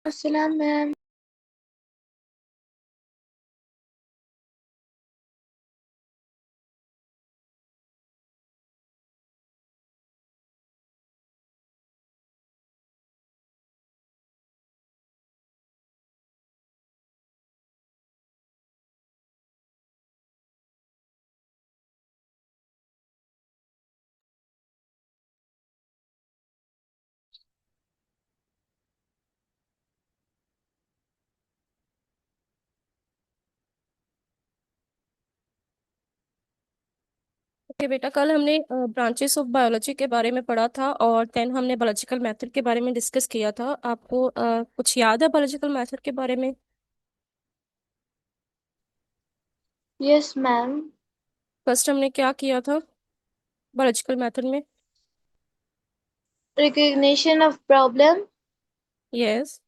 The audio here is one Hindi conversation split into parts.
अस्सलाम मैम। ओके बेटा, कल हमने ब्रांचेस ऑफ बायोलॉजी के बारे में पढ़ा था और देन हमने बायोलॉजिकल मेथड के बारे में डिस्कस किया था। आपको कुछ याद है बायोलॉजिकल मेथड के बारे में? Yes ma'am. फर्स्ट हमने क्या किया था बायोलॉजिकल मेथड में? Recognition of problem. Yes.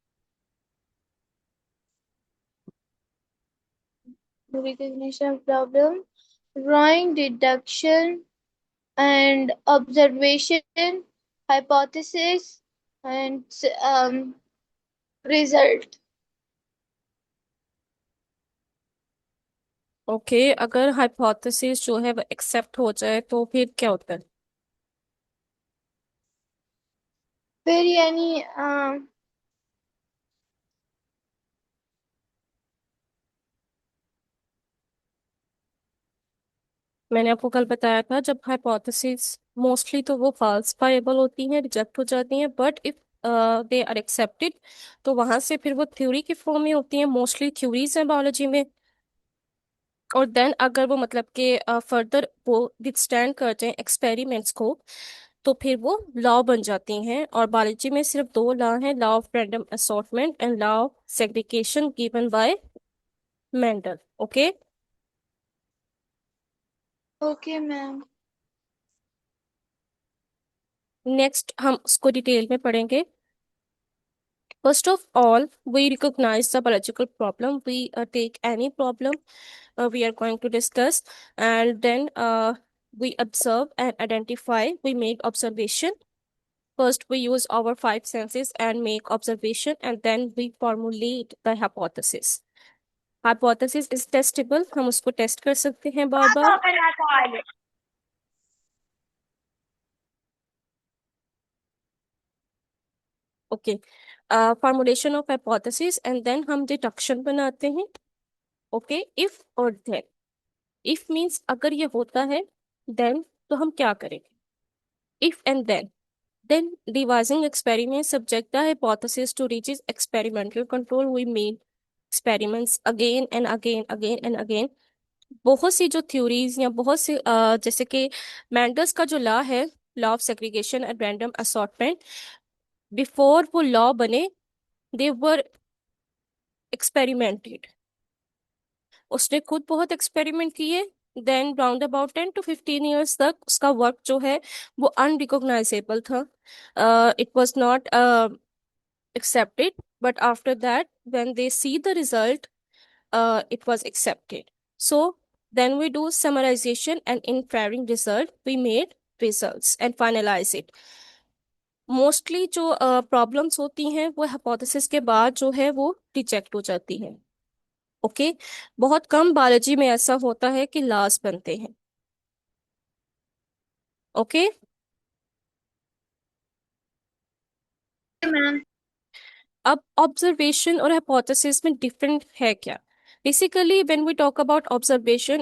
Recognition of problem, drawing deduction and observation, hypothesis and result. Okay, अगर हाइपोथेसिस जो है वो एक्सेप्ट हो जाए तो फिर क्या होता है? फिर यानी मैंने आपको कल बताया था, जब हाइपोथेसिस मोस्टली तो वो फाल्सिफाइबल होती हैं, रिजेक्ट हो जाती हैं, but if they are accepted तो वहां से फिर वो थ्योरी की फॉर्म में होती हैं। मोस्टली थ्योरीज हैं बायोलॉजी में। और देन अगर वो मतलब कि फर्दर वो विथस्टैंड करते हैं एक्सपेरिमेंट्स को तो फिर वो लॉ बन जाती हैं। और बायोलॉजी में सिर्फ दो लॉ हैं, law of random assortment and law of segregation given by Mendel. Okay. Okay ma'am. Next हम उसको डिटेल में पढ़ेंगे। First of all, we recognize the biological problem. We take any problem we are going to discuss, and then we observe and identify. We make observation. First, we use our five senses and make observation, and then we formulate the hypothesis. Hypothesis is testable. हम उसको टेस्ट कर सकते हैं बार बार। Okay. Formulation of hypothesis and then हम डिडक्शन बनाते हैं। ओके, इफ और देन। इफ मीन्स अगर ये होता है, देन तो हम क्या करेंगे? If and then devising experiment subject the hypothesis to reach its experimental control, we made experiments again and again. बहुत सी जो थ्योरीज या बहुत सी जैसे कि मैंडल्स का जो लॉ है, law of segregation and random assortment, before वो लॉ बने दे वर एक्सपेरिमेंटेड। उसने खुद बहुत एक्सपेरिमेंट किए। Then round about 10 to 15 years तक उसका वर्क जो है वो अनरिकॉग्नाइजेबल था। It was not accepted, but after that when they see the result, it was accepted. So then we do summarization, and in pairing result we made results and finalize it. Mostly जो प्रॉब्लम्स होती हैं वो हाइपोथेसिस के बाद जो है वो रिजेक्ट हो जाती हैं। ओके। बहुत कम बायोलॉजी में ऐसा होता है कि लॉस बनते हैं। ओके। मैम। अब ऑब्जर्वेशन और हाइपोथेसिस में डिफरेंट है क्या? Basically when we talk about observation,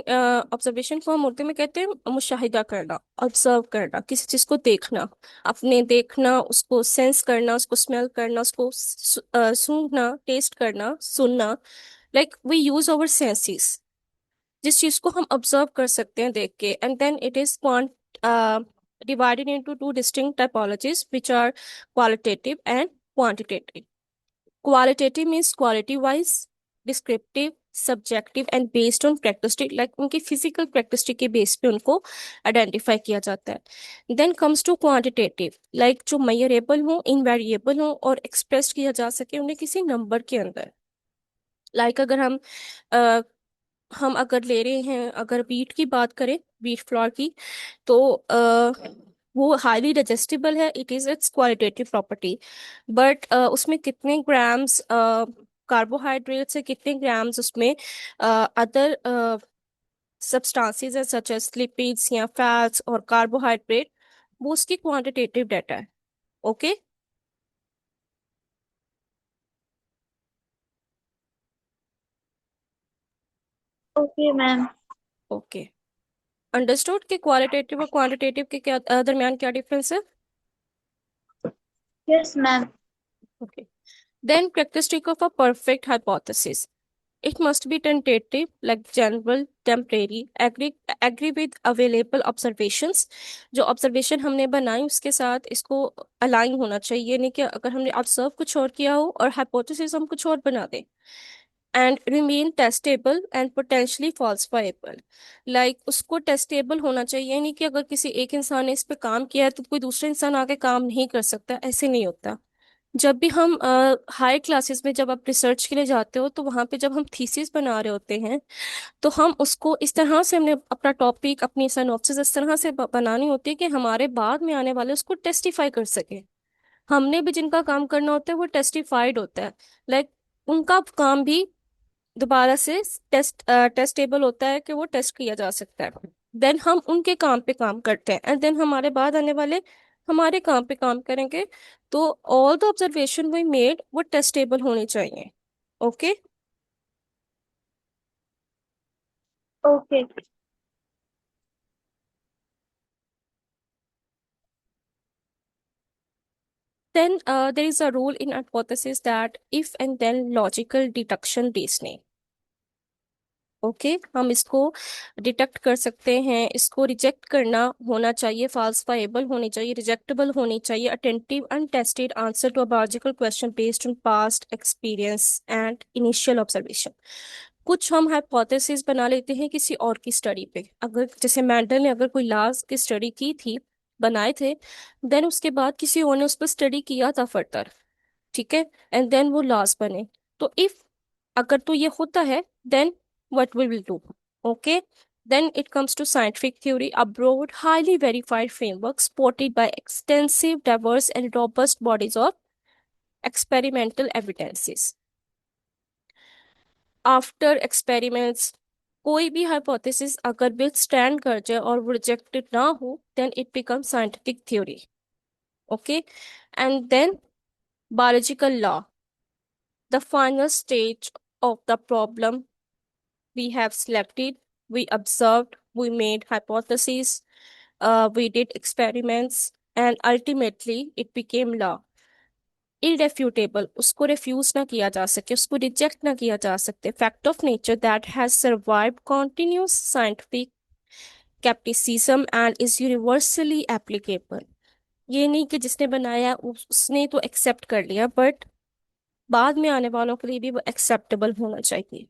observation को हम उर्दू में कहते हैं मुशाहिदा करना, ऑब्जर्व करना, किसी चीज को देखना, अपने देखना, उसको सेंस करना, उसको स्मेल करना, उसको सूंघना, टेस्ट करना, सुनना। Like we use our senses, जिस चीज को हम ऑब्जर्व कर सकते हैं देख के। And then it is divided into two distinct typologies, which are qualitative and quantitative. Qualitative means quality wise, descriptive, subjective and based on characteristic, like उनकी physical characteristic के बेस पे उनको आइडेंटिफाई किया जाता है। Then comes to quantitative, like जो मेजरेबल हो, इनवेरिएबल हो और एक्सप्रेस किया जा सके उन्हें किसी नंबर के अंदर। लाइक अगर हम अगर ले रहे हैं, अगर वीट की बात करें, वीट फ्लोर की, तो वो हाईली डाइजेस्टिबल है, it is it's qualitative property. But उसमें कितने ग्राम्स कार्बोहाइड्रेट्स है, कितने ग्राम्स उसमें अदर सब्सटेंसेस है सच एज लिपिड्स या फैट्स और कार्बोहाइड्रेट, वो उसकी क्वांटिटेटिव डाटा है। Okay. Okay ma'am. Okay, understood कि क्वालिटेटिव और क्वांटिटेटिव के क्या दरमियान क्या डिफरेंस है। Yes ma'am. Okay, then characteristic of a perfect hypothesis. It must be tentative, like general, temporary, agree with available observations. जो ऑब्जर्वेशन हमने बनाई उसके साथ इसको अलाइन होना चाहिए, नहीं कि अगर हमने ऑब्जर्व कुछ और किया हो और हाइपोथेसिस हम कुछ और बना दें। And remain testable and potentially falsifiable, like उसको टेस्टेबल होना चाहिए, नहीं कि अगर किसी एक इंसान ने इस पे काम किया है तो कोई दूसरा इंसान आके काम नहीं कर सकता, ऐसे नहीं होता। जब भी हम हाई क्लासेस में जब आप रिसर्च के लिए जाते हो तो वहाँ पे जब हम थीसिस बना रहे होते हैं तो हम उसको इस तरह से, हमने अपना टॉपिक अपनी सिनॉप्सिस इस तरह से बनानी होती है कि हमारे बाद में आने वाले उसको टेस्टिफाई कर सके। हमने भी जिनका काम करना होता है वो टेस्टिफाइड होता है, लाइक उनका काम भी दोबारा से टेस्टेबल होता है कि वो टेस्ट किया जा सकता है। देन हम उनके काम पे काम करते हैं एंड देन हमारे बाद आने वाले हमारे काम पे काम करेंगे। तो all the observation we made वो टेस्टेबल होनी चाहिए। Okay. Okay. Then there is a rule in hypothesis that if and then logical deduction reasoning. Okay, हम इसको डिटेक्ट कर सकते हैं, इसको रिजेक्ट करना होना चाहिए, फाल्सिफाइबल होनी चाहिए, रिजेक्टेबल होनी चाहिए, attentive untested answer to a logical question based on past experience and initial observation. कुछ हम हाइपोथेसिस बना लेते हैं किसी और की स्टडी पे, अगर जैसे मेंडल ने अगर कोई लाश की स्टडी की थी, बनाए थे, देन उसके बाद किसी और ने उस पर स्टडी किया था फर्दर, ठीक है, एंड देन वो लॉस बने। तो इफ अगर तो ये होता है, then what we will do. Okay, then it comes to scientific theory, a broad highly verified framework supported by extensive diverse and robust bodies of experimental evidences after experiments। कोई भी hypothesis अगर withstand कर जाए और वो rejected ना हो, then it becomes scientific theory। okay, and then biological law, the final stage of the problem, we have selected, we observed, we made hypotheses, we did experiments, and ultimately it became law। irrefutable, उसको refuse ना किया जा सके, उसको reject ना किया जा सकते, fact of nature that has survived continuous scientific skepticism and is universally applicable। ये नहीं कि जिसने बनाया उसने तो एक्सेप्ट कर लिया, बट बाद में आने वालों के लिए भी वो एक्सेप्टेबल होना चाहिए,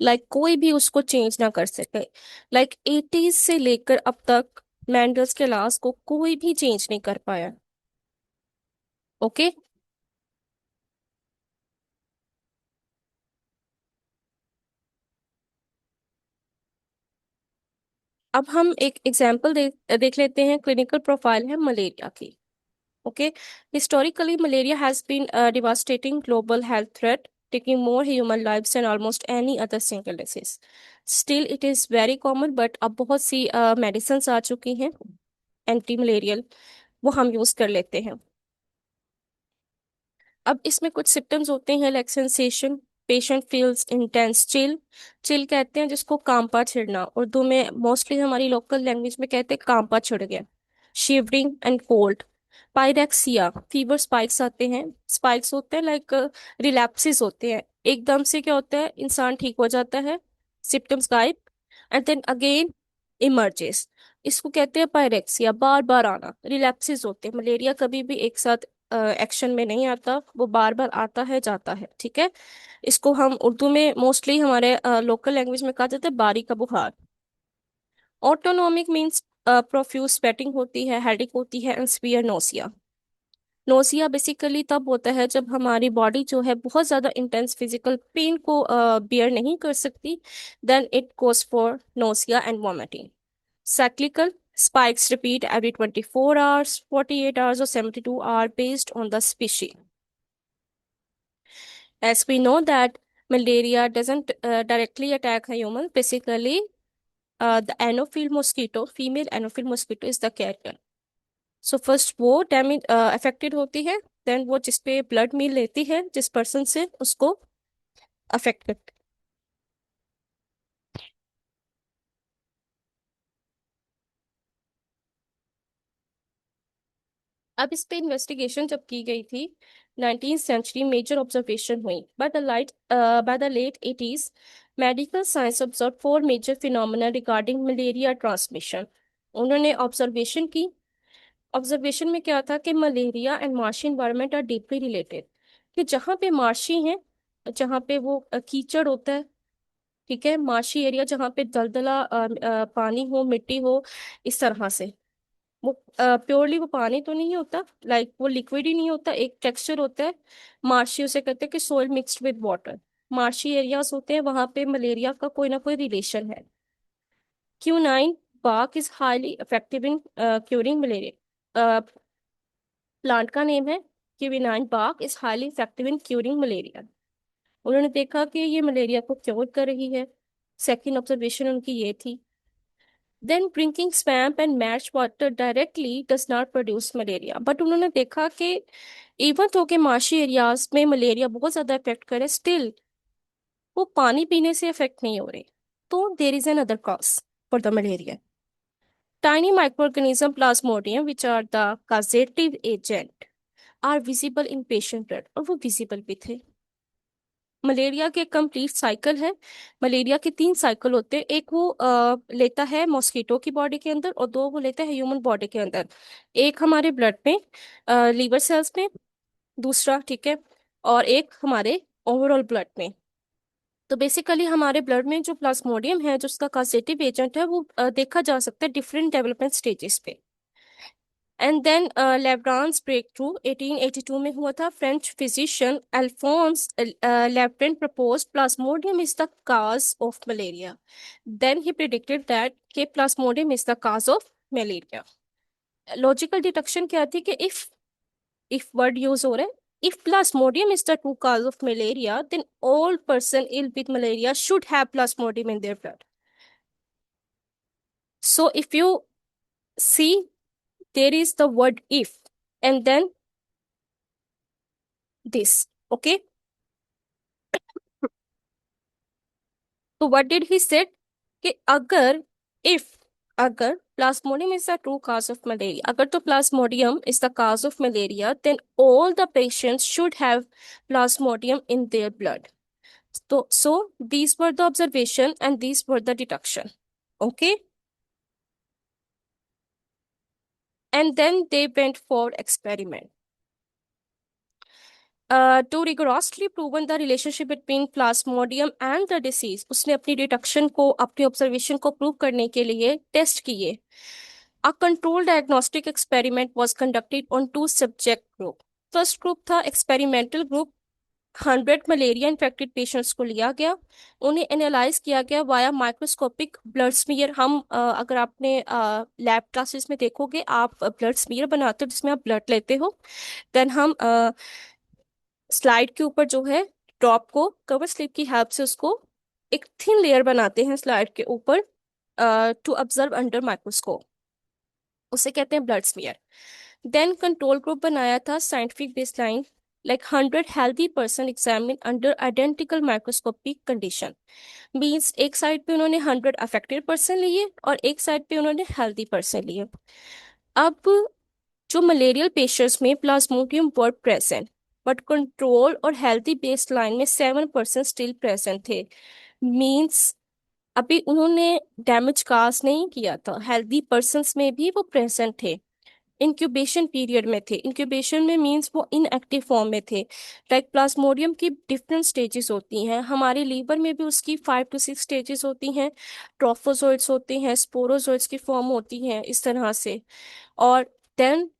लाइक कोई भी उसको चेंज ना कर सके। लाइक 80s से लेकर अब तक मैंडल्स के लॉस को कोई भी चेंज नहीं कर पाया। ओके। अब हम एक एग्जांपल देख लेते हैं, क्लिनिकल प्रोफाइल है मलेरिया की। Okay, historically malaria has been devastating global health threat, taking more human lives than almost any other single disease। Still it is very common, but अब बहुत सी मेडिसिन आ चुकी हैं एंटी मलेरियल, वो हम यूज कर लेते हैं। अब इसमें कुछ सिम्टम्स होते हैं, like sensation, patient feels intense chill. Chill कहते हैं जिसको कांपा छिड़ना, उर्दू में मोस्टली हमारी लोकल लैंग्वेज में कहते हैं कांपा छिड़ गया। Shivering and cold. Pyrexia, fever spikes आते हैं, स्पाइक्स होते हैं लाइक रिलैप्सिस होते हैं, एकदम से क्या होता है इंसान ठीक हो जाता है, सिम्टम्स गायब, एंड देन अगेन इमर्जेस। इसको कहते हैं पायरेक्सिया, बार बार आना। रिलैप्सिस होते हैं, मलेरिया कभी भी एक साथ एक्शन में नहीं आता, वो बार बार आता है जाता है, ठीक है। इसको हम उर्दू में मोस्टली हमारे लोकल लैंग्वेज में कहा जाता है बारी का बुखार। ऑटोनोमिक मीन्स प्रोफ्यूज स्वेटिंग होती है, हेडेक होती है, and severe nausea. Nausea basically तब होता है जब हमारी बॉडी जो है बहुत ज़्यादा इंटेंस फिजिकल पेन को बियर नहीं कर सकती, then it goes for nausea and vomiting. Cyclical, Spikes repeat every 24 hours, 48 hours, or 72 hours based on the species. As we know that malaria doesn't directly attack a human, basically the anopheles mosquito, female anopheles mosquito is the carrier. So first वो डैमेज अफेक्टेड होती है, देन वो जिस पे ब्लड मिल लेती है जिस पर्सन से, उसको अफेक्ट करती है। अब इस पे इन्वेस्टिगेशन जब की गई थी 19th सेंचुरी, मेजर ऑब्जर्वेशन हुई by the late 80s। Medical science observe four major phenomena regarding malaria transmission. उन्होंने ऑब्जर्वेशन की। ऑब्जर्वेशन में क्या था कि malaria and marshy environment are deeply related, कि जहाँ पे मार्शी है, जहाँ पे वो कीचड़ होता है, ठीक है, मार्शी एरिया जहाँ पे दलदला पानी हो, मिट्टी हो, इस तरह से, वो प्योरली वो पानी तो नहीं होता, लाइक वो लिक्विड ही नहीं होता, एक टेक्सचर होता है। मार्शी उसे कहते हैं कि soil mixed with water. Marshy areas होते हैं, वहां पे मलेरिया का कोई ना कोई रिलेशन है। क्यूनाइन bark is highly effective in curing malaria. Plant का नेम है क्यूनाइन bark is highly effective in curing malaria. उन्होंने देखा कि ये मलेरिया को क्योर कर रही है। सेकेंड ऑब्जर्वेशन उनकी ये थी। देन drinking swamp and marsh water directly does not produce malaria, but उन्होंने देखा कि इवन तो के मार्शी एरियाज में मलेरिया बहुत ज्यादा इफेक्ट करे, स्टिल वो पानी पीने से इफेक्ट नहीं हो रहे। तो there is an other cause for the malaria. Tiny microorganism plasmodium which are the causative agent are visible in patient blood, और वो विजिबल भी थे। मलेरिया के कंप्लीट साइकिल है। मलेरिया के तीन साइकिल होते हैं, एक वो लेता है मॉस्किटो की बॉडी के अंदर, और दो वो लेता है ह्यूमन बॉडी के अंदर। एक हमारे ब्लड में, लीवर सेल्स में, दूसरा, ठीक है, और एक हमारे ओवरऑल ब्लड में। तो बेसिकली हमारे ब्लड में जो प्लाज्मोडियम है, जो उसका कॉजेटिव एजेंट है, वो देखा जा सकता है डिफरेंट डेवलपमेंट स्टेजेस पे। And then Laveran's breakthrough 1882 में हुआ था। French physician Alphonse Laveran propose plasmodium is the cause of malaria. Then he predicted that के plasmodium is the cause of malaria. Logical deduction क्या थी कि इफ वर्ड यूज हो रहा है, if plasmodium is the true cause of malaria, then all person ill with malaria should have plasmodium in their blood. So if you see, there is the word if and then this, okay? So what did he said? कि अगर plasmodium is the true cause of malaria, अगर तो plasmodium is the cause of malaria, then all the patients should have plasmodium in their blood. So these were the observation and these were the deduction, okay? And then they went for experiment. To rigorously proven the relationship between plasmodium and the disease, उसने अपनी डिटेक्शन को, अपनी ऑब्जर्वेशन को प्रूव करने के लिए टेस्ट किए। A controlled diagnostic experiment was conducted on two subject group. First group था experimental group. 100 malaria infected patients को लिया गया, उन्हें एनालाइज किया गया वाया माइक्रोस्कोपिक ब्लड स्मीयर। हम अगर आपने लैब क्लासेस में देखोगे, आप ब्लड स्मीयर बनाते हो जिसमें आप ब्लड लेते हो। देन हम स्लाइड के ऊपर जो है ड्रॉप को कवर स्लिप की हेल्प से उसको एक थिन लेयर बनाते हैं स्लाइड के ऊपर टू ऑब्जर्व अंडर माइक्रोस्कोप, उसे कहते हैं blood smear. Then control group बनाया था scientific baseline, like 100 healthy person examined under identical microscopic condition। Means एक साइड पे उन्होंने 100 अफेक्टेड पर्सन लिए और एक साइड पे उन्होंने हेल्दी पर्सन लिए। अब जो मलेरियल पेशेंट्स में Plasmodium were present, but control और हेल्दी बेस लाइन में 7% स्टिल प्रेजेंट थे। मीन्स अभी उन्होंने डैमेज काज नहीं किया था, हेल्दी पर्सन्स में भी वो प्रेजेंट थे। इंक्यूबेशन पीरियड में थे। इंक्यूबेशन में मींस वो इनएक्टिव फॉर्म में थे। लाइक प्लाज्मोडियम की डिफरेंट स्टेजेस होती हैं, हमारे लीवर में भी उसकी 5 to 6 स्टेजेस होती हैं। ट्रोफोजोइड्स होते हैं, स्पोरोजोइड्स की फॉर्म होती हैं, इस तरह से। और देन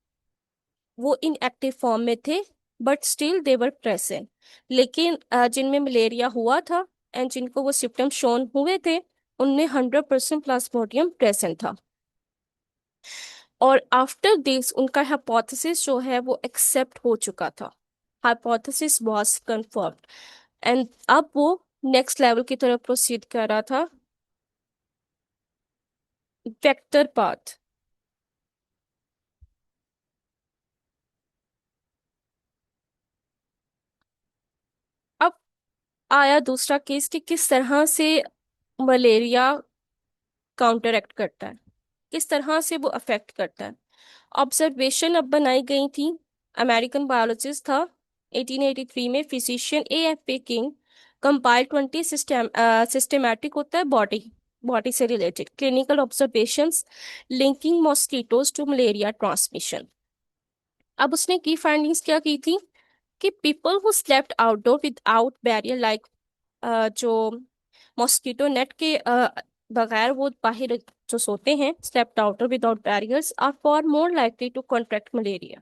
वो इनएक्टिव फॉर्म में थे, but still they were present. लेकिन जिनमें मलेरिया हुआ था एंड जिनको वो सिम्टम्स शोन हुए थे, उनमें 100% प्लाज्मोडियम प्रेजेंट था। और आफ्टर दिस उनका हाइपोथेसिस जो है वो एक्सेप्ट हो चुका था, हाइपोथेसिस वाज कंफर्म्ड। एंड अब वो नेक्स्ट लेवल की तरफ प्रोसीड कर रहा था, वेक्टर पाथ। अब आया दूसरा केस कि किस तरह से मलेरिया काउंटरएक्ट करता है, किस तरह से वो अफेक्ट करता है। ऑब्जर्वेशन अब बनाई गई थी। अमेरिकन बायोलॉजिस्ट था 1883 में फिजिशियन ए एफ पे किंग, कंपाइल 20 सिस्टमैटिक होता है बॉडी, बॉडी से related clinical observations linking mosquitoes to malaria transmission. अब उसने की फाइंडिंग्स क्या की थी कि people who slept outdoor without barrier like, जो मॉस्किटो नेट के बगैर वो बाहर जो सोते हैं, slept outdoor without barriers, are for more likely to contract malaria.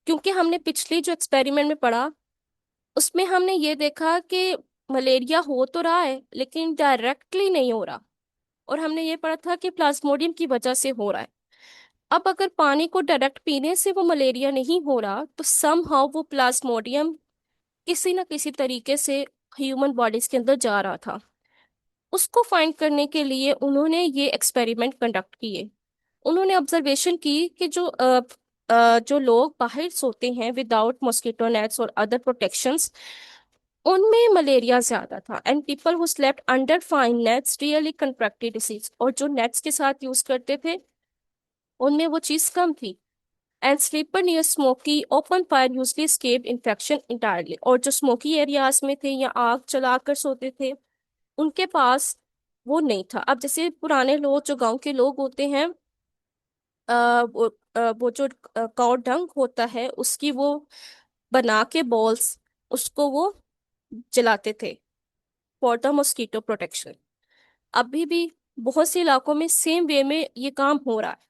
क्योंकि हमने पिछली जो एक्सपेरिमेंट में पढ़ा उसमें हमने ये देखा कि मलेरिया हो तो रहा है लेकिन डायरेक्टली नहीं हो रहा, और हमने ये पढ़ा था कि प्लाज्मोडियम की वजह से हो रहा है। अब अगर पानी को डायरेक्ट पीने से वो मलेरिया नहीं हो रहा तो समहाउ वो प्लाज्मोडियम किसी ना किसी तरीके से ह्यूमन बॉडीज के अंदर जा रहा था। उसको फाइंड करने के लिए उन्होंने ये एक्सपेरिमेंट कंडक्ट किए। उन्होंने ऑब्जर्वेशन की कि जो लोग बाहर सोते हैं विदाउट मॉस्किटो नेट्स और अदर प्रोटेक्शंस, उनमें मलेरिया ज्यादा था। And people who slept under fine nets really contracted disease, और जो नेट्स के साथ यूज करते थे उनमें वो चीज कम थी। And sleeper near smoky open fire usually escape infection entirely, और जो स्मोकी एरियाज में थे या आग जलाकर सोते थे उनके पास वो नहीं था। अब जैसे पुराने लोग जो गांव के लोग होते हैं, वो जो काव डंग होता है उसकी वो बना के बॉल्स उसको वो जलाते थे फॉर द मॉस्किटो प्रोटेक्शन। अभी भी बहुत से इलाकों में सेम वे में ये काम हो रहा है।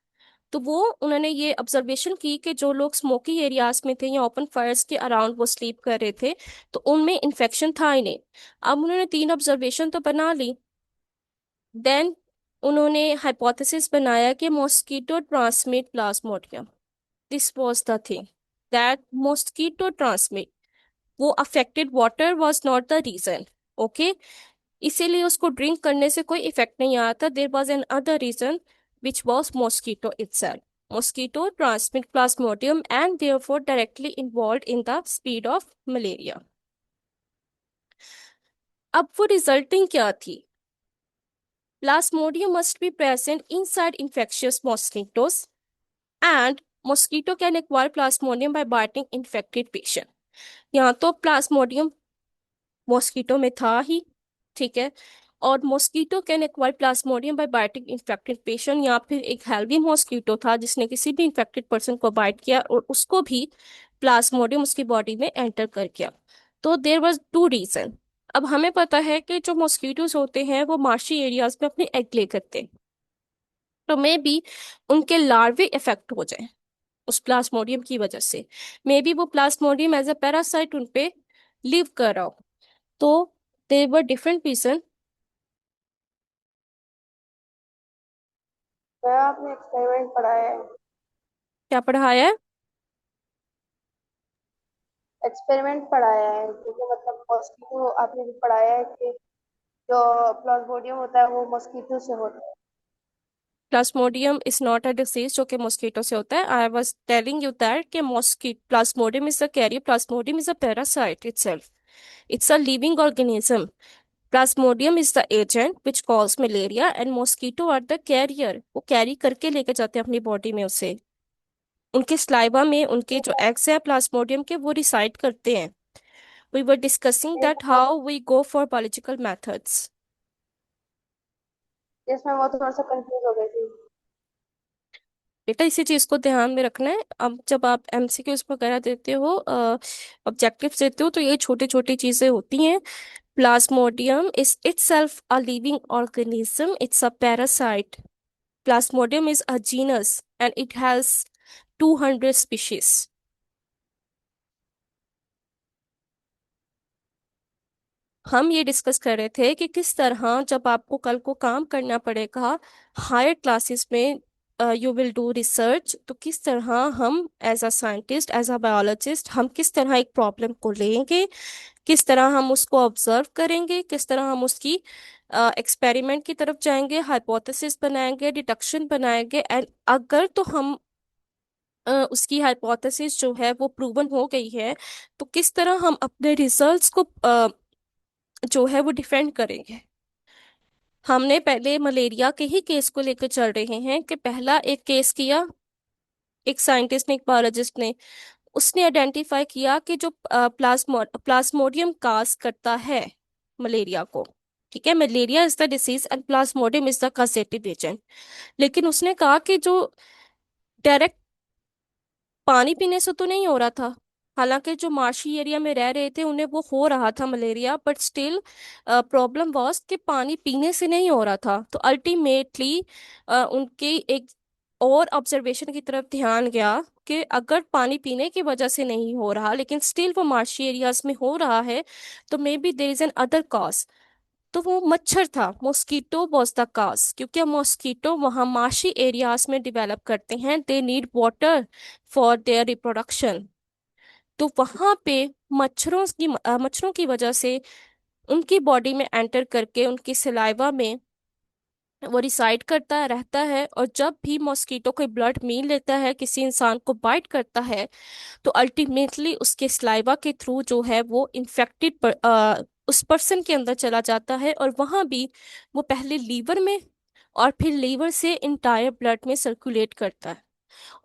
तो वो उन्होंने ये ऑब्जर्वेशन की कि जो लोग स्मोकी एरियाज में थे या ओपन फायर्स के अराउंड वो स्लीप कर रहे थे तो उनमें इन्फेक्शन था ही नहीं। अब उन्होंने तीन ऑब्जर्वेशन तो बना ली, देन उन्होंने हाइपोथेसिस बनाया कि mosquito transmit plasmodium. This was the thing that mosquito transmit, वो affected water was not the reason. Okay, इसीलिए उसको ड्रिंक करने से कोई इफेक्ट नहीं आया था। There was another reason which was mosquito itself. Mosquito transmit plasmodium and therefore directly involve in the speed of malaria. अब वो रिजल्टिंग क्या थी? Plasmodium must be present inside infectious mosquitoes, and mosquito can acquire plasmodium by biting infected patient। यहाँ तो प्लाज्मोडियम मॉस्किटो में था ही, ठीक है, और mosquito can acquire plasmodium by biting infected patient, या फिर एक हेल्दी मॉस्किटो था जिसने किसी भी इन्फेक्टेड पर्सन को बाइट किया और उसको भी प्लाज्मोडियम उसकी बॉडी में एंटर कर गया। तो देयर वाज टू रीजन। अब हमें पता है कि जो मॉस्किटोज होते हैं वो मार्शी एरियाज में अपने एग ले करते हैं, तो मे बी उनके लार्वे इफेक्ट हो जाए उस प्लाज्मोडियम की वजह से। मे बी वो प्लाज्मोडियम एज अ पैरासाइट उन पे लिव कर रहा हो। तो देयर वर डिफरेंट रीजन। मैं आपने एक्सपेरिमेंट पढ़ाया है। क्या पढ़ाया है? एक्सपेरिमेंट पढ़ाया है क्योंकि मतलब मॉस्किटो आपने भी पढ़ाया है कि जो प्लाज्मोडियम होता है वो मॉस्किटो से होता है। Plasmodium is not a disease जो कि मॉस्किटो से होता है। I was telling you that कि mosquito plasmodium is a carrier, plasmodium is a parasite itself, it's a living organism। Plasmodium is the agent which cause malaria and mosquito are the carrier, वो कैरी करके लेके जाते हैं अपनी बॉडी में उसे। उनके स्लाइवा में उनके जो एग्स है प्लाज्मोडियम के वो रिसाइड करते हैं। वी वर डिस्कसिंग दैट इसमें how we go for biological methods. इसमें वो थोड़ा सा कंफ्यूज हो गई थी। बेटा इसी चीज को ध्यान में रखना है। अब जब आप एमसीक्यूज वगैरह देते हो, ऑब्जेक्टिव्स देते हो, तो ये छोटी छोटी चीजें होती हैं। Plasmodium is itself a living organism, it's a parasite। Plasmodium is a genus and it has 200 species। हम ये डिस्कस कर रहे थे कि किस तरह जब आपको कल को काम करना पड़ेगा हायर क्लासेस में यू विल डू रिसर्च, तो किस तरह हम as a scientist, as a biologist, हम किस तरह एक प्रॉब्लम को लेंगे, किस तरह हम उसको ऑब्जर्व करेंगे, किस तरह हम उसकी एक्सपेरिमेंट की तरफ जाएंगे, हाइपोथेसिस बनाएंगे, डिडक्शन बनाएंगे, एंड अगर तो हम उसकी हाइपोथेसिस जो है वो प्रूवन हो गई है, तो किस तरह हम अपने रिजल्ट्स को जो है वो डिफेंड करेंगे। हमने पहले मलेरिया के ही केस को लेकर चल रहे हैं कि पहला एक केस किया एक साइंटिस्ट ने, एक बायोलॉजिस्ट ने, उसने आइडेंटिफाई किया कि जो प्लाज्मोडियम काज करता है मलेरिया को, ठीक है, malaria is the disease and Plasmodium is the causative agent. लेकिन उसने कहा कि जो डायरेक्ट पानी पीने से तो नहीं हो रहा था, हालांकि जो मार्शी एरिया में रह रहे थे उन्हें वो हो रहा था malaria, but still problem was कि पानी पीने से नहीं हो रहा था। तो अल्टीमेटली उनके एक और ऑब्जर्वेशन की तरफ ध्यान गया कि अगर पानी पीने की वजह से नहीं हो रहा लेकिन स्टिल वो मार्शी एरियाज में हो रहा है, तो may be there is an other cause. तो वो मच्छर था, मॉस्किटो वॉज द काज, क्योंकि मॉस्किटो वहाँ मार्शी एरियाज में डिवेलप करते हैं, they need water for their reproduction. तो वहाँ पे मच्छरों की वजह से उनकी बॉडी में एंटर करके उनकी सलाइवा में वो रिसाइड करता रहता है, और जब भी मॉस्किटो कोई ब्लड मील लेता है, किसी इंसान को बाइट करता है, तो अल्टीमेटली उसके सलाइवा के थ्रू जो है वो इन्फेक्टेड उस पर्सन के अंदर चला जाता है, और वहाँ भी वो पहले लीवर में और फिर लीवर से इंटायर ब्लड में सर्कुलेट करता है।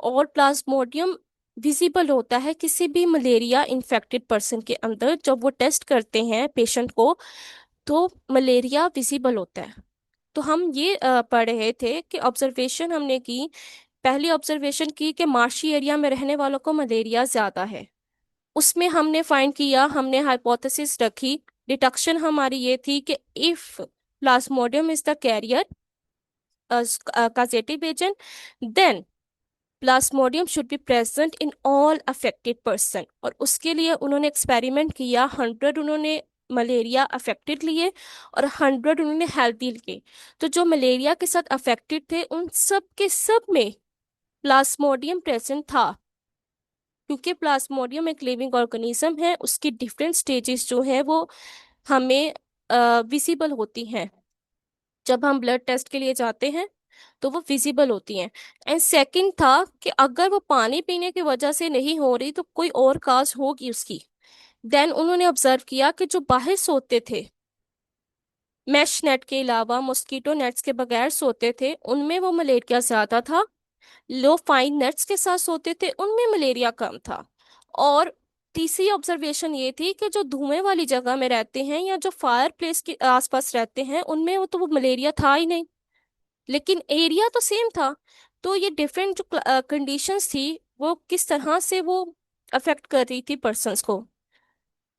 और प्लाज्मोडियम विजिबल होता है किसी भी मलेरिया इन्फेक्टेड पर्सन के अंदर, जब वो टेस्ट करते हैं पेशेंट को तो मलेरिया विजिबल होता है। तो हम ये पढ़ रहे थे कि ऑब्जर्वेशन हमने की, पहली ऑब्जर्वेशन की कि मार्शी एरिया में रहने वालों को मलेरिया ज्यादा है। उसमें हमने फाइंड किया, हमने हाइपोथेसिस रखी, डिडक्शन हमारी ये थी कि if plasmodium is the carrier causative agent, then plasmodium should be present in all affected person. और उसके लिए उन्होंने एक्सपेरिमेंट किया, 100 उन्होंने मलेरिया अफेक्टेड लिए और 100 उन्होंने हेल्दी लिए। तो जो मलेरिया के साथ अफेक्टेड थे उन सब के सब में प्लाज्मोडियम प्रेजेंट था, क्योंकि प्लाज्मोडियम एक लिविंग ऑर्गेनिज्म है, उसकी डिफरेंट स्टेजेस जो है वो हमें विजिबल होती हैं। जब हम ब्लड टेस्ट के लिए जाते हैं तो वो विजिबल होती हैं। एंड सेकंड था कि अगर वो पानी पीने की वजह से नहीं हो रही तो कोई और काज होगी उसकी। देन उन्होंने ऑब्जर्व किया कि जो बाहर सोते थे, मैश नेट के अलावा मॉस्किटो नेट्स के बगैर सोते थे, उनमें वो मलेरिया ज्यादा था। लो फाइन नेट्स के साथ सोते थे, उनमें मलेरिया कम था। और तीसरी ऑब्जर्वेशन ये थी कि जो धुएं वाली जगह में रहते हैं या जो फायर प्लेस के आसपास रहते हैं उनमें वो मलेरिया था ही नहीं, लेकिन एरिया तो सेम था। तो ये डिफरेंट जो कंडीशंस थी वो किस तरह से वो अफेक्ट कर रही थी पर्सन्स को,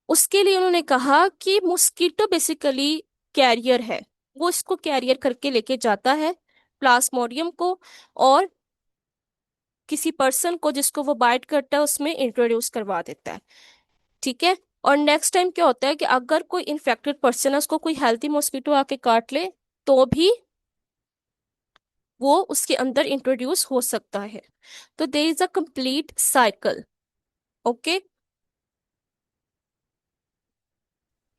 उसके लिए उन्होंने कहा कि मॉस्किटो बेसिकली कैरियर है, वो इसको कैरियर करके लेके जाता है प्लाज्मोडियम को, और किसी पर्सन को जिसको वो बाइट करता है उसमें इंट्रोड्यूस करवा देता है। ठीक है। और नेक्स्ट टाइम क्या होता है कि अगर कोई इन्फेक्टेड पर्सन है उसको कोई हेल्थी मॉस्किटो आके काट ले तो भी वो उसके अंदर इंट्रोड्यूस हो सकता है। तो there is a complete cycle. Okay.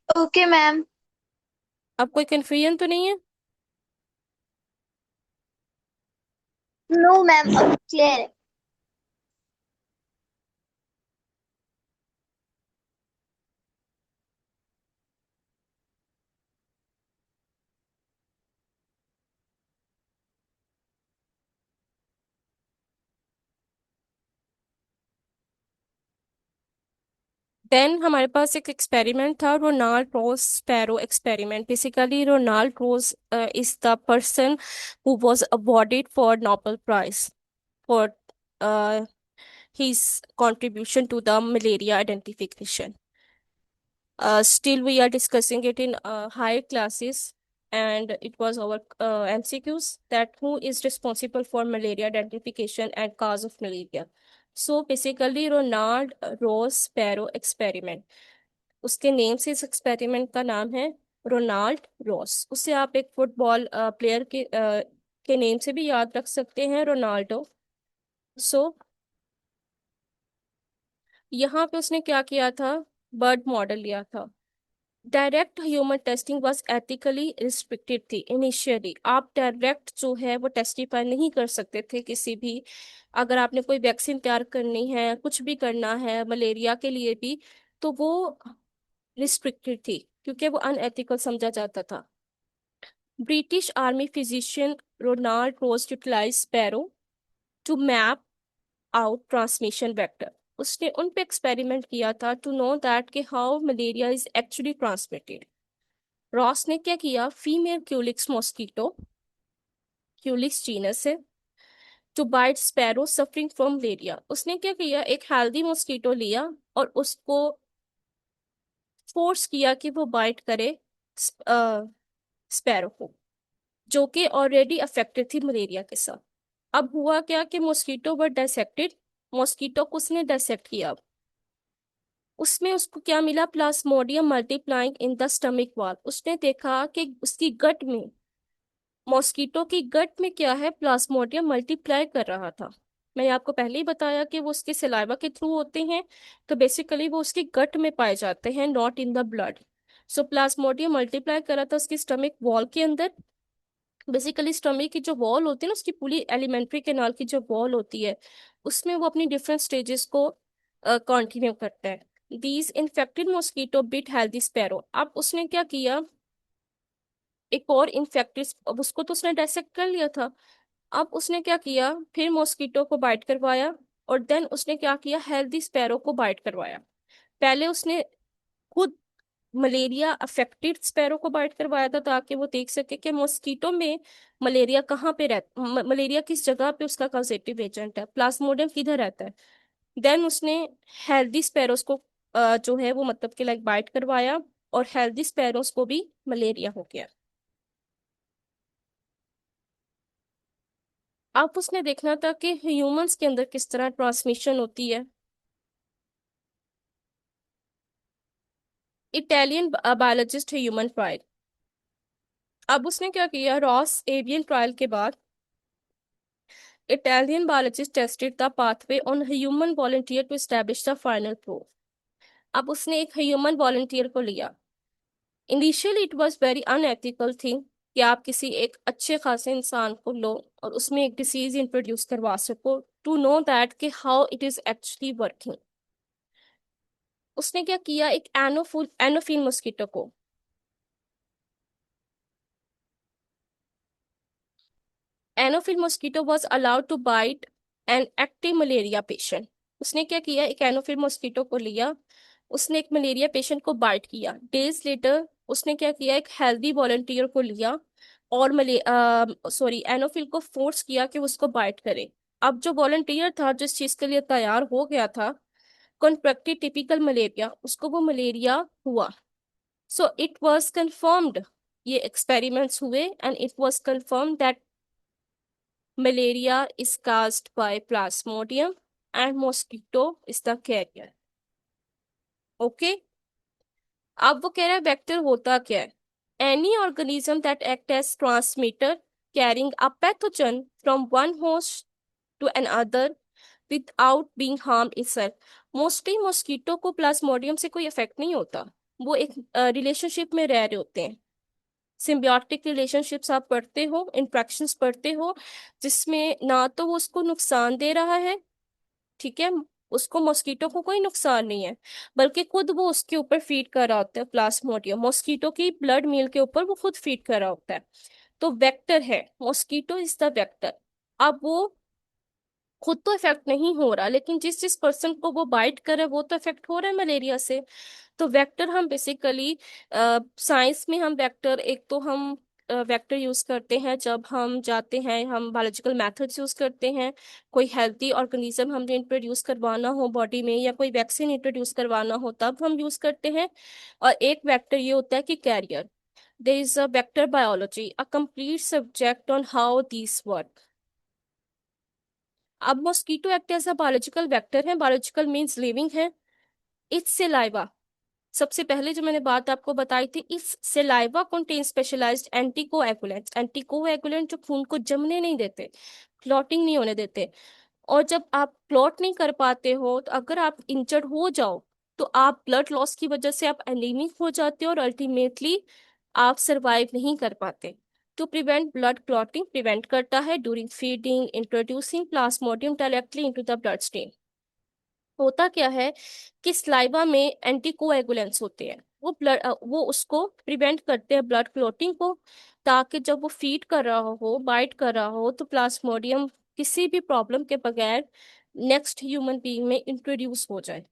Okay ma'am. अब कोई कंफ्यूजन तो नहीं है? नो मैम, अब क्लियर है। देन हमारे पास एक एक्सपेरिमेंट था, Ronald Ross sparrow experiment. Basically Ronald Ross is the person who was awarded for Nobel prize for his contribution to the malaria identification. Still, we are discussing it in higher classes, and it was our MCQs that who is responsible for malaria identification and cause of malaria. So basically, Ronald Rose Sparrow experiment. उसके नेम से इस एक्सपेरिमेंट का नाम है रोनाल्ड रॉस। उससे आप एक फुटबॉल प्लेयर के के नेम से भी याद रख सकते हैं, रोनाल्डो। सो यहाँ पे उसने क्या किया था, बर्ड मॉडल लिया था। Direct human testing was ethically restricted थी इनिशियली। आप डायरेक्ट जो है वो टेस्टिफाई नहीं कर सकते थे किसी भी, अगर आपने कोई वैक्सीन तैयार करनी है, कुछ भी करना है मलेरिया के लिए भी, तो वो रिस्ट्रिक्टेड थी क्योंकि वो अनएथिकल समझा जाता था। British army physician Ronald Ross utilize sparrow to map out transmission vector. उसने उन पे एक्सपेरिमेंट किया था टू नो दैट कि how malaria is actually transmitted. Ross ने क्या किया, female Culex mosquito, Culex genus है, to bite sparrow suffering from malaria. उसने क्या किया, एक हेल्दी मॉस्किटो लिया और उसको फोर्स किया कि वो बाइट करे स्पैरो को, जो कि ऑलरेडी अफेक्टेड थी मलेरिया के साथ। अब हुआ क्या कि मॉस्किटो वर डाइसेक्टेड, मॉस्किटो को उसने डाइसेक्ट किया। उसमें उसको क्या मिला, Plasmodium multiplying in the stomach वाल। उसने देखा कि उसकी गट में, मॉस्किटो की गट में क्या है, प्लाज्मोडियम मल्टीप्लाई कर रहा था। मैंने आपको पहले ही बताया कि वो उसके सलाइवा के थ्रू होते हैं, तो बेसिकली वो उसकी गट में पाए जाते हैं, not in the blood. So Plasmodium multiply कर रहा था उसकी स्टमक वॉल के अंदर। बेसिकली स्टमक की जो वॉल होती है ना, उसकी पूरी एलिमेंट्री कैनाल की जो वॉल होती है, उसमें वो अपनी डिफरेंट स्टेजेस को कंटिन्यू करता है। These infected mosquito bit healthy sparrow. अब उसने क्या किया, एक और इन्फेक्टेड, अब उसको तो उसने डायसेक्ट कर लिया था, अब उसने क्या किया, फिर मॉस्किटो को बाइट करवाया और देन उसने क्या किया, हेल्दी स्पैरो को बाइट करवाया। पहले उसने खुद मलेरिया अफेक्टेड स्पैरो को बाइट करवाया था ताकि वो देख सके कि मॉस्किटो में मलेरिया कहाँ पे रहता, मलेरिया किस जगह पे उसका कॉजेटिव एजेंट है, प्लाज्मोडियम किधर रहता है। देन उसने हेल्दी स्पैरोस को जो है वो मतलब कि लाइक बाइट करवाया और हेल्दी स्पैरोस को भी मलेरिया हो गया। अब उसने देखना था कि ह्यूमंस के अंदर किस तरह ट्रांसमिशन होती है। Italian biologist human trial. अब उसने क्या किया, रॉस एवियन ट्रायल के बाद Italian biologist tested the pathway on human volunteer to establish the final proof. अब उसने एक ह्यूमन वॉलंटियर को लिया। Initially it was very unethical thing कि आप किसी एक अच्छे खासे इंसान को लो और उसमें एक डिसीज इंट्रोड्यूस करवा सको, टू नो दैट कि how it is actually working. उसने क्या किया, एक एनोफिल मॉस्किटो को, Anopheles mosquito was allowed to bite an active malaria patient. उसने क्या किया, एक एनोफिल मॉस्किटो को लिया, उसने एक मलेरिया पेशेंट को बाइट किया। डेज लेटर उसने क्या किया, एक हेल्दी वॉलंटियर को लिया और एनोफिल को फोर्स किया कि वो उसको बाइट करे। अब जो वॉलंटियर था जिस चीज के लिए तैयार हो गया था, कॉन्ट्रैक्टेड टिपिकल मलेरिया, उसको वो मलेरिया हुआ। सो इट वाज कंफर्म्ड, ये एक्सपेरिमेंट्स हुए and it was confirm that malaria is caused by plasmodium and mosquito is the carrier. Okay, अब वो कह रहा है वेक्टर होता क्या है, any organism that act as transmitter carrying a pathogen from one host to another without being harmed itself। Mostly mosquito को प्लाज्मोडियम से कोई इफेक्ट नहीं होता, वो एक रिलेशनशिप में रह रहे होते हैं। सिम्बियोटिक रिलेशनशिप्स आप पढ़ते हो, इंट्रैक्शंस पढ़ते हो, जिसमें ना तो वो उसको नुकसान दे रहा है, ठीक है, उसको मॉस्किटो को कोई नुकसान नहीं है, बल्कि खुद वो उसके ऊपर फीड कर रहा होता है, प्लाज्मोडियम मॉस्किटो की ब्लड मील के ऊपर वो खुद फीड कर रहा होता है। तो वेक्टर है, मॉस्किटो इज द वेक्टर। अब वो खुद तो इफेक्ट नहीं हो रहा, लेकिन जिस जिस पर्सन को वो बाइट करे वो तो इफेक्ट हो रहा है मलेरिया से। तो वेक्टर हम बेसिकली साइंस में हम वेक्टर, एक तो हम वेक्टर यूज करते हैं जब हम जाते हैं, हम बायोलॉजिकल मेथड्स यूज करते हैं, कोई हेल्दी ऑर्गेनिज्म हमने इंट्रोड्यूस करवाना हो बॉडी में या कोई वैक्सीन इंट्रोड्यूस करवाना हो तब हम यूज करते हैं। और एक वेक्टर ये होता है कि carrier. There is a vector biology, a complete subject on how this work. अब mosquito act as a biological vector है, बायोलॉजिकल मीन्स लिविंग है। इट्स सलाइवा, सबसे पहले जो मैंने बात आपको बताई थी, if saliva contain specialized anticoagulants, anticoagulant जो खून को जमने नहीं देते, क्लॉटिंग नहीं होने देते। और जब आप क्लॉट नहीं कर पाते हो, तो अगर आप इंजर्ड हो जाओ तो आप ब्लड लॉस की वजह से आप एनीमिक हो जाते हो और अल्टीमेटली आप सरवाइव नहीं कर पाते। To prevent blood clotting prevent करता है during feeding, introducing plasmodium directly into the blood stream. होता क्या है कि स्लाइवा में एंटीकोएगुलेंट्स होते हैं, वो उसको प्रिवेंट करते हैं ब्लड क्लॉटिंग को, ताकि जब वो फीड कर रहा हो, बाइट कर रहा हो, तो प्लाज्मोडियम किसी भी प्रॉब्लम के बगैर नेक्स्ट ह्यूमन बीइंग में इंट्रोड्यूस हो जाए।